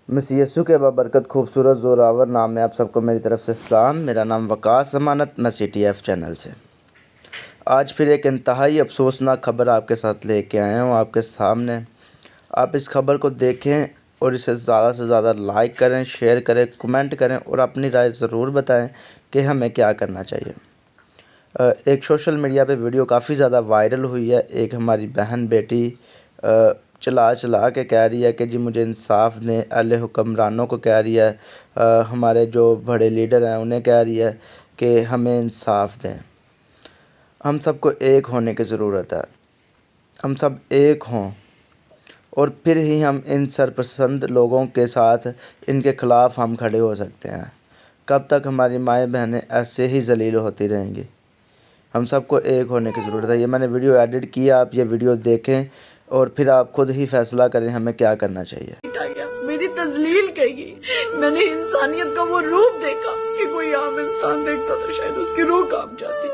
मसीह यीशु के बाबरकत खूबसूरत ज़ोरावर नाम में आप सबको मेरी तरफ़ से सलाम। मेरा नाम वकास ज़मानत, मैं CTF चैनल से आज फिर एक इंतहाई अफसोसनाक खबर आपके साथ लेके आया हूँ आपके सामने। आप इस खबर को देखें और इसे ज़्यादा से ज़्यादा लाइक करें, शेयर करें, कमेंट करें और अपनी राय ज़रूर बताएं कि हमें क्या करना चाहिए। एक सोशल मीडिया पे वीडियो काफ़ी ज़्यादा वायरल हुई है। एक हमारी बहन बेटी चला के कह रही है कि जी मुझे इंसाफ दें, अहले हुक्मरानों को कह रही है, हमारे जो बड़े लीडर हैं उन्हें कह रही है कि हमें इंसाफ दें। हम सबको एक होने की ज़रूरत है। हम सब एक हों और फिर ही हम इन सरपसंद लोगों के साथ इनके ख़िलाफ़ हम खड़े हो सकते हैं। कब तक हमारी माएँ बहनें ऐसे ही ज़लील होती रहेंगी? हम सबको एक होने की ज़रूरत है। ये मैंने वीडियो एडिट किया, आप ये वीडियो देखें और फिर आप खुद ही फैसला करें हमें क्या करना चाहिए। मेरी तजलील कही, मैंने इंसानियत का वो रूप देखा कि कोई आम इंसान देखता तो शायद उसकी रूह कांप जाती।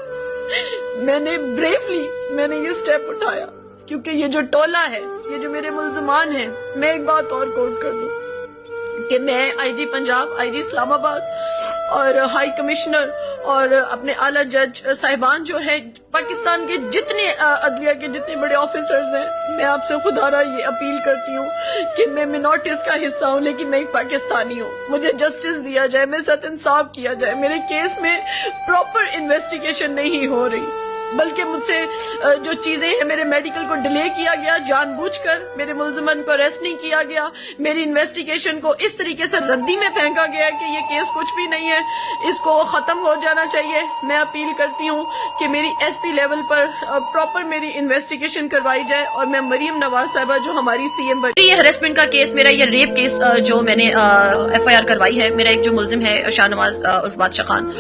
मैंने ये स्टेप उठाया क्योंकि ये जो टोला है, ये जो मेरे मुल्ज़मान हैं, मैं एक बात और कोट कर दूं कि मैं IG पंजाब, IG इस्लामाबाद और हाई कमिश्नर और अपने आला जज साहिबान जो है पाकिस्तान के जितने अदलिया के जितने बड़े ऑफिसर्स हैं, मैं आपसे खुदारा ये अपील करती हूँ कि मैं मिनॉरिटीज का हिस्सा हूँ लेकिन मैं एक पाकिस्तानी हूँ। मुझे जस्टिस दिया जाए, मेरे साथ इंसाफ किया जाए। मेरे केस में प्रॉपर इन्वेस्टिगेशन नहीं हो रही, बल्कि मुझसे जो चीजें हैं, मेरे मेडिकल को डिले किया गया जानबूझकर, मेरे मुल्ज़िमन को अरेस्ट नहीं किया गया, मेरी इन्वेस्टिगेशन को इस तरीके से रद्दी में फेंका गया कि ये केस कुछ भी नहीं है, इसको खत्म हो जाना चाहिए। मैं अपील करती हूँ कि मेरी SP लेवल पर प्रॉपर मेरी इन्वेस्टिगेशन करवाई जाए और मैं मरीम नवाज साहिबा जो हमारी CM बनी। ये हरेसमेंट का केस, मेरा ये रेप केस जो मैंने FIR करवाई है, मेरा एक जो मुल्जिम है शाहनवाज उर्फ बादशाह खान,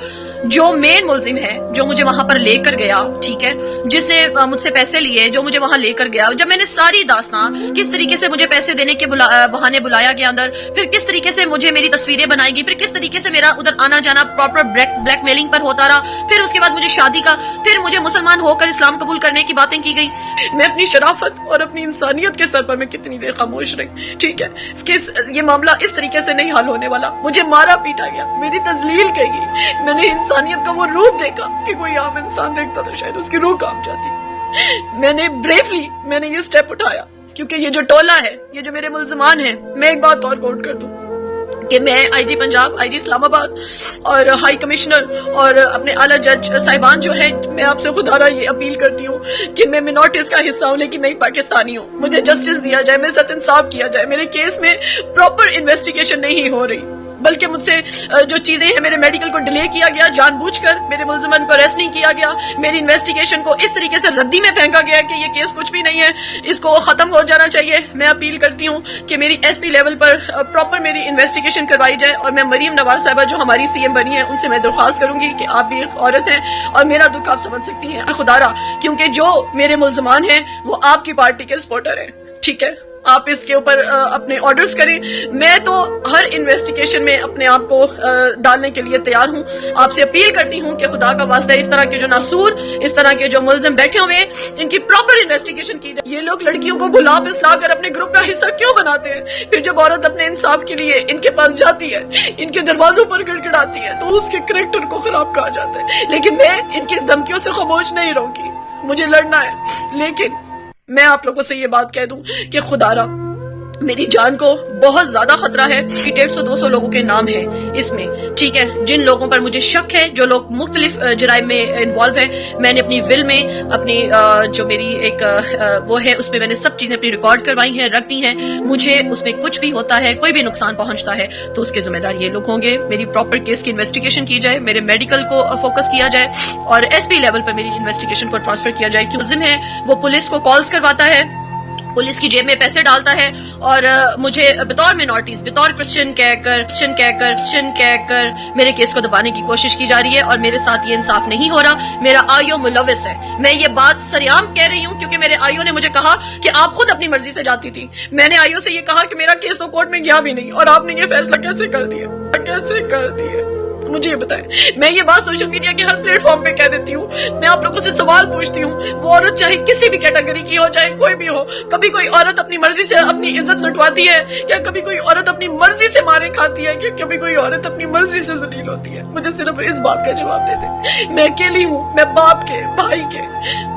जो मेन मुल्जिम है, जो मुझे वहां पर लेकर गया, ठीक है, जिसने मुझसे पैसे लिए, जो मुझे वहां लेकर गया, जब मैंने सारी दास्तां किस तरीके से मुझे पैसे देने के बहाने बुलाया गया अंदर, फिर किस तरीके से मुझे मेरी तस्वीरें बनाएगी, फिर किस तरीके से मेरा उधर आना जाना प्रॉपर ब्लैकमेलिंग पर होता रहा, फिर उसके बाद मुझे शादी का, फिर मुझे मुसलमान होकर इस्लाम कबूल करने की बातें की गई। मैं अपनी शराफत और अपनी इंसानियत के सर पर मैं कितनी देर खामोश रही, ठीक है। ये मामला इस तरीके से नहीं हल होने वाला। मुझे मारा पीटा गया, मेरी तजलील कही, मैंने इंसानियत का वो रूप देखा कि कोई आम इंसान देखता तो शायद उसकी रूह कांप जाती। मैंने ये स्टेप उठाया क्योंकि ये जो टोला है, ये जो मेरे मुल्ज़िमान हैं, मैं एक बात और कोट कर दूं कि मैं IG पंजाब, IG इस्लामाबाद और हाई कमिश्नर और अपने आला जज साहिबान जो है, मैं आपसे खुदारा ये अपील करती हूँ कि मैं मिनॉरिटीज का हिस्सा हूँ लेकिन मैं एक पाकिस्तानी हूँ। मुझे जस्टिस दिया जाए, मेरे साथ इंसाफ किया जाए। मेरे केस में प्रॉपर इन्वेस्टिगेशन नहीं हो रही, बल्कि मुझसे जो चीजें हैं, मेरे मेडिकल को डिले किया गया जानबूझकर, मेरे मुल्ज़िमन को अरेस्ट नहीं किया गया, मेरी इन्वेस्टिगेशन को इस तरीके से रद्दी में फेंका गया कि ये केस कुछ भी नहीं है, इसको खत्म हो जाना चाहिए। मैं अपील करती हूँ कि मेरी SP लेवल पर प्रॉपर मेरी इन्वेस्टिगेशन करवाई जाए और मैं मरीम नवाज साहिबा जो हमारी CM बनी है, उनसे मैं दरख्वास्त करूंगी कि आप भी एक औरत हैं और मेरा दुख आप समझ सकती हैं खुदारा, क्योंकि जो मेरे मुल्ज़िमान हैं वो आपकी पार्टी के सपोर्टर हैं, ठीक है। आप इसके ऊपर अपने ऑर्डर्स करें। मैं तो हर इन्वेस्टिगेशन में अपने आप को डालने के लिए तैयार हूं। आपसे अपील करती हूं कि खुदा का वास्ता इस तरह के जो नासूर, इस तरह के जो मुल्जिम बैठे हुए हैं, इनकी प्रॉपर इन्वेस्टिगेशन की जाए। ये लोग लड़कियों को भुला पिसला कर अपने ग्रुप का हिस्सा क्यों बनाते हैं? फिर जब औरत अपने इंसाफ के लिए इनके पास जाती है, इनके दरवाजों पर गड़गड़ाती है, तो उसके करैक्टर को खराब कहा जाता है। लेकिन मैं इनकी इस धमकियों से खामोश नहीं रहूंगी, मुझे लड़ना है। लेकिन मैं आप लोगों से ये बात कह दूं कि खुदारा, मेरी जान को बहुत ज्यादा खतरा है। 150-200 लोगों के नाम हैं इसमें, ठीक है, जिन लोगों पर मुझे शक है, जो लोग मुख्तलिफ जराइम में इन्वॉल्व है। मैंने अपनी विल में अपनी जो मेरी एक वो है, उसमें मैंने सब चीजें अपनी रिकॉर्ड करवाई हैं, रख दी हैं। मुझे उसमें कुछ भी होता है, कोई भी नुकसान पहुंचता है, तो उसके जिम्मेदार ये लोग होंगे। मेरी प्रॉपर केस की इन्वेस्टिगेशन की जाए, मेरे मेडिकल को फोकस किया जाए और SP लेवल पर मेरी इन्वेस्टिगेशन को ट्रांसफर किया जाए। मुल्जिम है वो पुलिस को कॉल्स करवाता है, पुलिस की जेब में पैसे डालता है और मुझे बतौर मिनॉरिटीज, बतौर क्रिश्चियन कहकर मेरे केस को दबाने की कोशिश की जा रही है और मेरे साथ ये इंसाफ नहीं हो रहा। मेरा आईओ मुलविस है। मैं ये बात सरेआम कह रही हूँ क्योंकि मेरे आईओ ने मुझे कहा कि आप खुद अपनी मर्जी से जाती थी। मैंने आईओ से ये कहा कि मेरा केस तो कोर्ट में गया भी नहीं और आपने ये फैसला कैसे कर दिया? मुझे ये बताएं। मैं ये बात सोशल मीडिया के हर प्लेटफॉर्म पे कह देती हूँ। मैं आप लोगों से सवाल पूछती हूँ, वो औरत चाहे किसी भी कैटेगरी की हो, चाहे कोई भी हो, कभी कोई औरत अपनी मर्जी से अपनी इज्जत लुटवाती है या कभी कोई औरत अपनी अपनी मर्जी से मारे खाती है कि कभी कोई औरत अपनी मर्जी से जलील होती है? मुझे सिर्फ इस बात का जवाब दे दे। मैं अकेली हूँ, मैं बाप के, भाई के,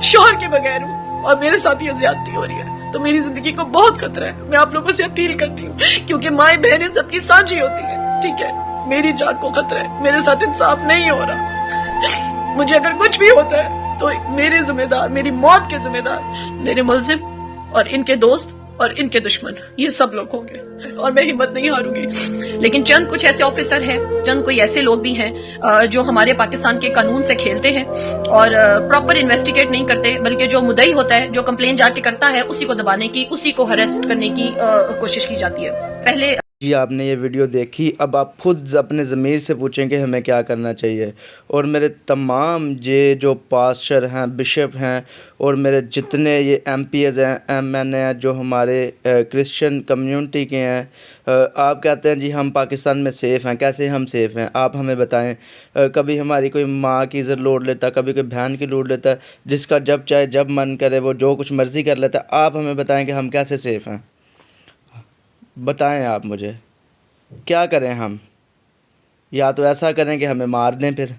शौहर के बगैर हूँ और मेरे साथ ये ज्यादती हो रही है, तो मेरी जिंदगी को बहुत खतरा है। मैं आप लोगों से अपील करती हूँ, क्योंकि माएं बहनें सबकी साझी होती है, ठीक है? मेरी जान को खतरा है, मेरे साथ इंसाफ नहीं हो रहा। मुझे अगर कुछ भी होता है तो मेरे जिम्मेदार, मेरी मौत के जिम्मेदार मेरे मुल्जिम और इनके दोस्त और इनके दुश्मन, ये सब लोग होंगे और मैं हिम्मत नहीं हारूंगी। लेकिन चंद कुछ ऐसे ऑफिसर हैं, चंद कोई ऐसे लोग भी हैं जो हमारे पाकिस्तान के कानून से खेलते हैं और प्रॉपर इन्वेस्टिगेट नहीं करते, बल्कि जो मुद्दई होता है, जो कंप्लेन जाके करता है, उसी को दबाने की, उसी को हरेस्ट करने की कोशिश की जाती है। पहले जी आपने ये वीडियो देखी, अब आप खुद अपने ज़मीर से पूछें कि हमें क्या करना चाहिए। और मेरे तमाम ये जो पास्टर हैं, बिशप हैं और मेरे जितने ये MPs हैं, MN हैं, जो हमारे क्रिश्चियन कम्युनिटी के हैं, आप कहते हैं जी हम पाकिस्तान में सेफ़ हैं। कैसे हम सेफ़ हैं आप हमें बताएं। कभी हमारी कोई माँ की इज़्ज़त लूट लेता, कभी कोई बहन की लूट लेता, जिसका जब चाहे जब मन करे वो जो कुछ मर्ज़ी कर लेता। आप हमें बताएं कि हम कैसे सेफ़ हैं, बताएं आप मुझे। क्या करें हम? या तो ऐसा करें कि हमें मार दें फिर।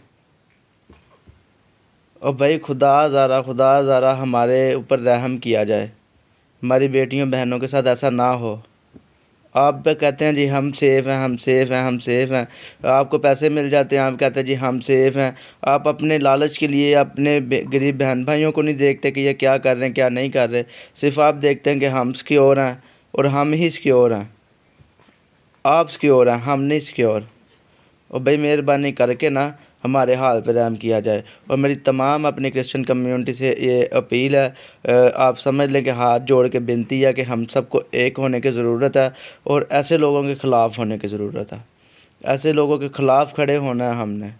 और भाई खुदा ज़ारा हमारे ऊपर रहम किया जाए, हमारी बेटियों बहनों के साथ ऐसा ना हो। आप पे कहते हैं जी हम सेफ़ हैं, हम सेफ़ हैं, हम सेफ़ हैं। आपको पैसे मिल जाते हैं, आप कहते हैं जी हम सेफ़ हैं। आप अपने लालच के लिए अपने गरीब बहन भाइयों को नहीं देखते कि ये क्या कर रहे हैं, क्या नहीं कर रहे। सिर्फ आप देखते हैं कि हम सिक्योर हैं और हम ही सिक्योर हैं। आप सिक्योर हैं, हम नहीं सिक्योर। और भाई मेहरबानी करके ना हमारे हाल पर रहम किया जाए। और मेरी तमाम अपनी क्रिश्चियन कम्युनिटी से ये अपील है, आप समझ लें कि हाथ जोड़ के विनती है कि हम सबको एक होने की ज़रूरत है और ऐसे लोगों के ख़िलाफ़ होने की ज़रूरत है। ऐसे लोगों के ख़िलाफ़ खड़े होना है हमने।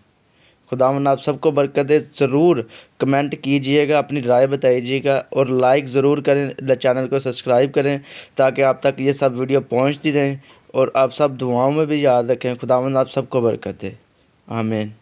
खुदावंद आप सबको बरकत दे। ज़रूर कमेंट कीजिएगा, अपनी राय बताइएगा और लाइक ज़रूर करें, चैनल को सब्सक्राइब करें ताकि आप तक ये सब वीडियो पहुंचती रहें। और आप सब दुआओं में भी याद रखें। खुदावंद आप सबको बरकत दे। आमीन।